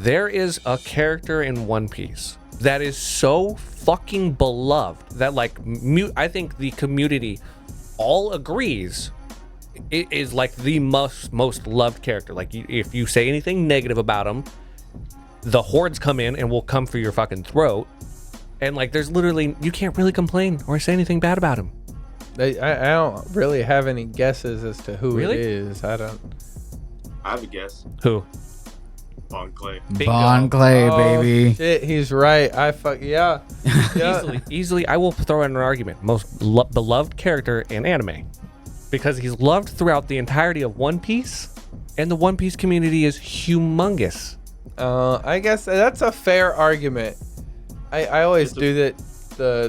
There is a character in One Piece that is so fucking beloved that like I think the community all agrees it is like the most loved character. Like if you say anything negative about him, the hordes come in and will come for your fucking throat. And like there's literally, you can't really complain or say anything bad about him. I don't really have any guesses as to who Really? it is. I have a guess. Who? Bon Clay. Bon Clay, baby. Shit, he's right. Yeah. Easily, I will throw in an argument. Most beloved character in anime. Because he's loved throughout the entirety of One Piece, and the One Piece community is humongous. I guess that's a fair argument. I always do that,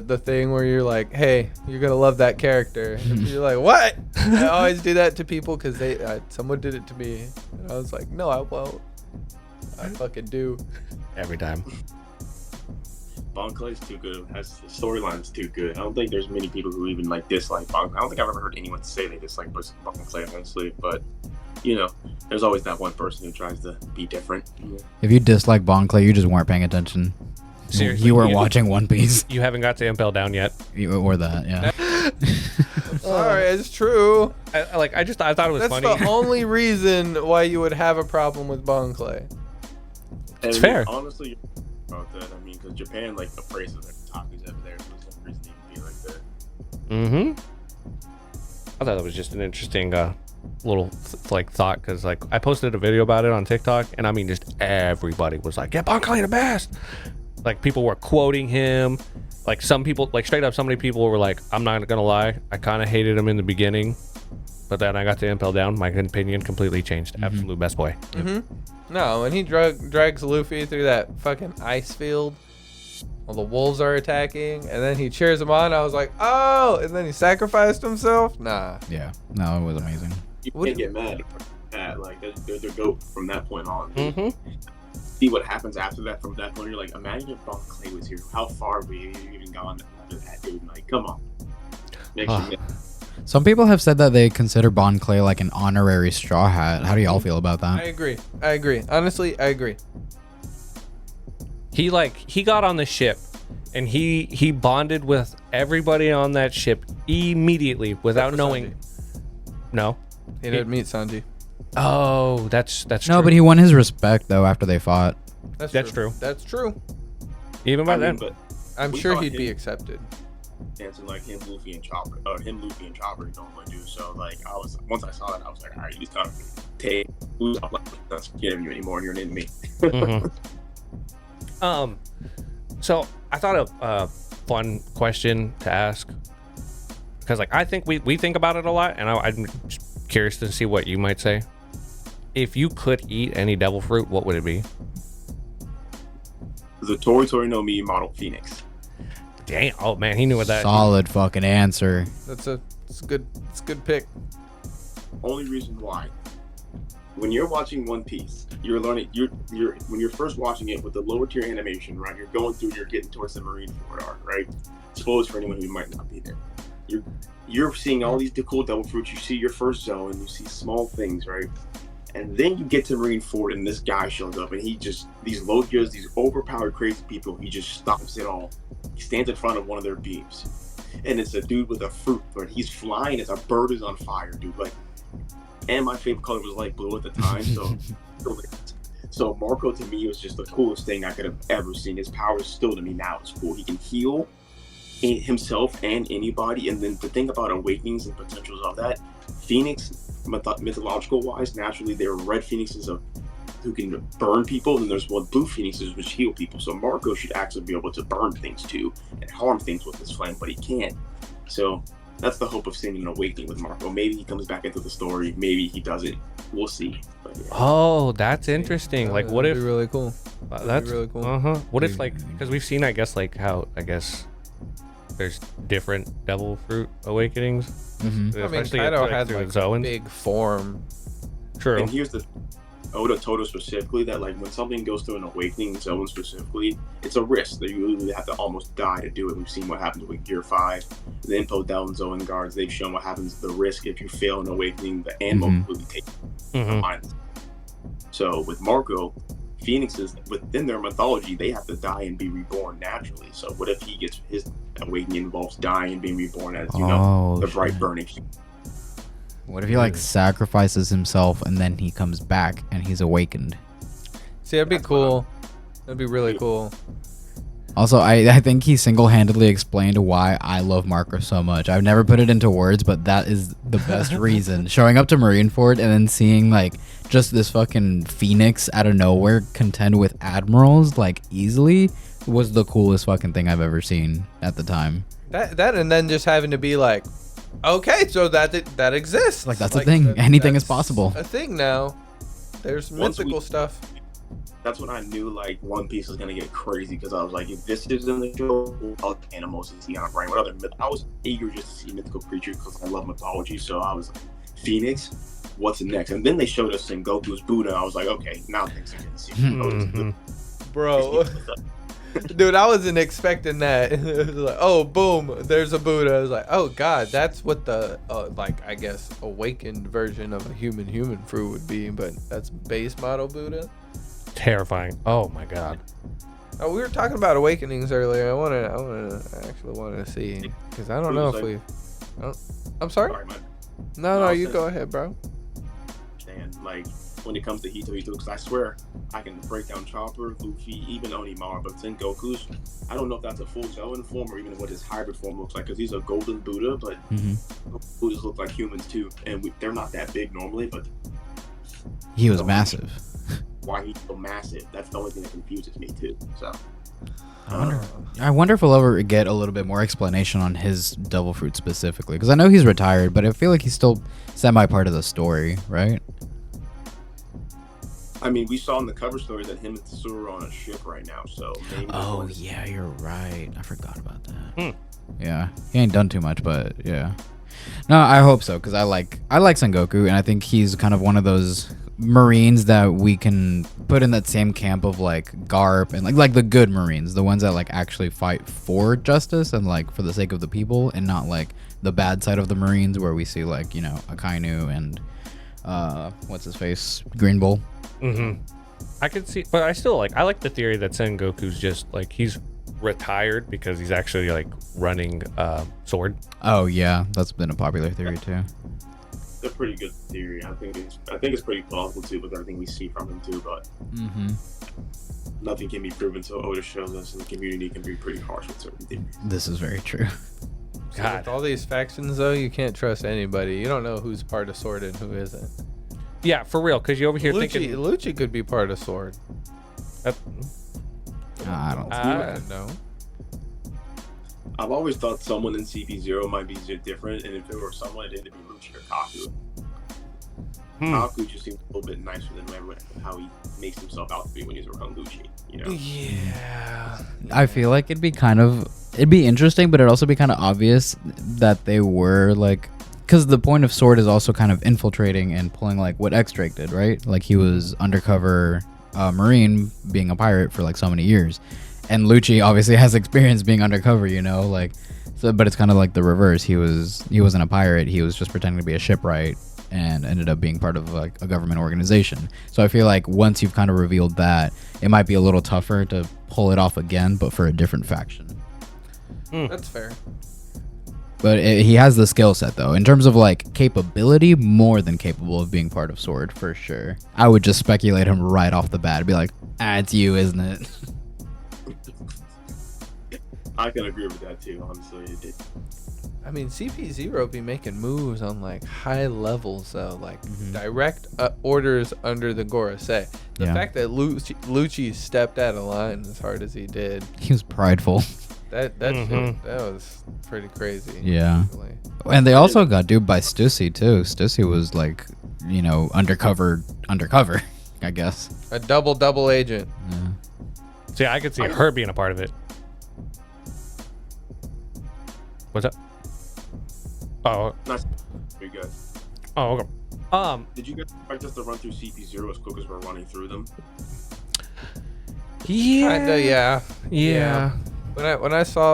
the thing where you're like, hey, you're gonna love that character. And you're like, what? I always do that to people because someone did it to me. And I was like, no, I won't. I fucking do. Every time. Bon Clay's too good. The storyline's too good. I don't think there's many people who even like dislike Bon Clay. I don't think I've ever heard anyone say they dislike Bon Clay, honestly. But you know, there's always that one person who tries to be different. If you dislike Bon Clay, you just weren't paying attention. Seriously, you weren't watching One Piece. You haven't got to Impel Down yet. Or that, yeah. Sorry, it's true. I thought it was That's funny. the only reason why you would have a problem with Bon Clay. It's fair. Honestly, about that. I mean, because Japan like appraises their otakus over there, so there's no reason to even be like that. I thought that was just an interesting little thought, because like I posted a video about it on TikTok, and I mean just everybody was like, yeah, Bon Clay the best. Like people were quoting him. Like some people, like straight up, so many people were like, I'm not gonna lie, I kind of hated him in the beginning, but then I got to Impel Down, my opinion completely changed. Absolute best boy. No, when he drags Luffy through that fucking ice field while the wolves are attacking, and then he cheers him on, I was like, oh, and then he sacrificed himself? Nah. Yeah, no, it was amazing. You can't get mad at like they're GOAT from that point on. See what happens after that. From that point, you're like, imagine if Bon Clay was here. How far would you even gone after that, dude? Like, come on. Some people have said that they consider Bon Clay like an honorary Straw Hat. How do y'all feel about that? I agree. Honestly, I agree. He got on the ship, and he bonded with everybody on that ship immediately without knowing. No, he didn't meet Sanji. Oh, that's true. No, but he won his respect though after they fought. That's true. That's true. Even by then, but I'm sure he'd be accepted. Dancing like him, Luffy, and Chopper normally do. So like, once I saw that, I was like, all right, he's kind of take. I'm not scared of you anymore, and you're an enemy. So I thought of a fun question to ask, because like I think we think about it a lot, and I'm just curious to see what you might say. If you could eat any devil fruit, what would it be? The Tori no Mi model Phoenix. Damn! Oh man, he knew what that. Solid fucking answer. It's a good pick. Only reason why, when you're watching One Piece, you're learning. When you're first watching it with the lower tier animation, right? You're getting towards the Marineford arc, right? Spoilers for anyone who might not be there. You're seeing all these cool devil fruits. You see your first zone, you see small things, right? And then you get to Marineford, and this guy shows up, and these Logias, these overpowered crazy people, he just stops it all. He stands in front of one of their beams, and it's a dude with a fruit, but he's flying as a bird is on fire, dude. Like, and my favorite color was light blue at the time, so Marco to me was just the coolest thing I could have ever seen. His power still to me now is cool. He can heal himself and anybody, and then the thing about awakenings and potentials of that, Phoenix, mythological wise, naturally there are red phoenixes who can burn people, and there's blue phoenixes which heal people. So Marco should actually be able to burn things too and harm things with his flame, but he can't. So that's the hope of seeing an awakening with Marco. Maybe he comes back into the story, maybe he doesn't. We'll see. But, yeah. Oh, that's interesting. Like, what if? That'd be really cool. That's be really cool. What if, like, because we've seen, I guess, there's different devil fruit awakenings. I mean, Kaido had like a big form. True. And here's the Oda told us specifically that like when something goes through an awakening zone specifically, it's a risk that you really have to almost die to do it. We've seen what happens with Gear 5, the Impel Down Zone guards. They've shown what happens, the risk if you fail an awakening, the animal completely takes behind. So with Marco, phoenixes within their mythology, they have to die and be reborn naturally. So what if he gets his awakening involves dying and being reborn as the bright shit. burning? What if he like sacrifices himself and then he comes back and he's awakened? See, that'd be cool. That'd be really cool. Also, I think he single-handedly explained why I love Marco so much. I've never put it into words, but that is the best reason. Showing up to Marineford and then seeing like just this fucking phoenix out of nowhere contend with admirals like easily was the coolest fucking thing I've ever seen at the time. That and then just having to be like, okay, so that exists. Like that's a thing. Anything is possible. A thing now. There's mythical stuff. That's when I knew like One Piece was gonna get crazy, because I was like, if this is in the show, all animals is on brain. What other myth? I was eager just to see mythical creatures because I love mythology. So I was like, Phoenix, what's next? And then they showed us Sengoku's Buddha. I was like, okay, now things are getting serious. Bro. Dude, I wasn't expecting that. It was like, oh, boom, there's a Buddha. I was like, oh god, that's what the like I guess awakened version of a human fruit would be, but that's base model Buddha. Terrifying. Oh my god. Oh, we were talking about awakenings earlier. I actually wanted to see, because I don't know if we. Oh, I'm sorry. Sorry, man. No, you go ahead, bro. And like when it comes to Hito, because I swear I can break down Chopper, Luffy, even Onimaru, but Sengoku's, I don't know if that's a full Zoan form or even what his hybrid form looks like, because he's a golden Buddha, but Buddhas look like humans too, and they're not that big normally, but he was massive. Why he's so massive? That's the only thing that confuses me too. So I wonder if we'll ever get a little bit more explanation on his devil fruit specifically, because I know he's retired, but I feel like he's still semi part of the story, right? I mean, we saw in the cover story that him and Tsuru are on a ship right now, so maybe. Oh yeah, you're right. I forgot about that. Yeah, he ain't done too much, but yeah. No, I hope so, because I like Sengoku, and I think he's kind of one of those Marines that we can put in that same camp of like Garp and like the good Marines, the ones that like actually fight for justice and like for the sake of the people, and not like the bad side of the Marines where we see like, you know, Akainu and what's his face, Green Bull. I could see, but I like the theory that Sengoku's just like he's retired because he's actually like running sword. Oh yeah, that's been a popular theory too. It's a pretty good theory. I think it's pretty plausible too with everything we see from him too, but nothing can be proven until Oda shows us, and the community can be pretty harsh with certain theories. This is very true. God. With all these factions though, you can't trust anybody. You don't know who's part of Sword and who isn't. Yeah, for real, because you're over here thinking Lucci could be part of Sword. I don't know. I've always thought someone in CP0 might be different, and if it were someone, it'd be Lucci or Kaku. Kaku just seems a little bit nicer than how he makes himself out to be when he's around Lucci, you know? Yeah. I feel like it'd be interesting, but it'd also be kind of obvious that they were like, because the point of Sword is also kind of infiltrating and pulling like what X-Drake did, right? Like he was undercover Marine being a pirate for like so many years. And Lucci obviously has experience being undercover, you know, like, so, but it's kind of like the reverse. He wasn't a pirate. He was just pretending to be a shipwright and ended up being part of like a government organization. So I feel like once you've kind of revealed that, it might be a little tougher to pull it off again, but for a different faction. That's fair. But he has the skill set though. In terms of like capability, more than capable of being part of Sword for sure. I would just speculate him right off the bat. Be like, it's you, isn't it? I can agree with that too, honestly. I mean, CP0 be making moves on like high levels though, like direct orders under the Gorosei. The fact that Lucci stepped out of line as hard as he did. He was prideful. That was pretty crazy. Yeah. Actually. And they also got duped by Stussy too. Stussy was like, you know, undercover, I guess. A double agent. Yeah. See, I could see her being a part of it. What's up? Oh. Nice. Very good. Oh, okay. Did you guys expect us to run through CP0 as quick as we're running through them? Yeah. Kinda, yeah. Yeah. When I saw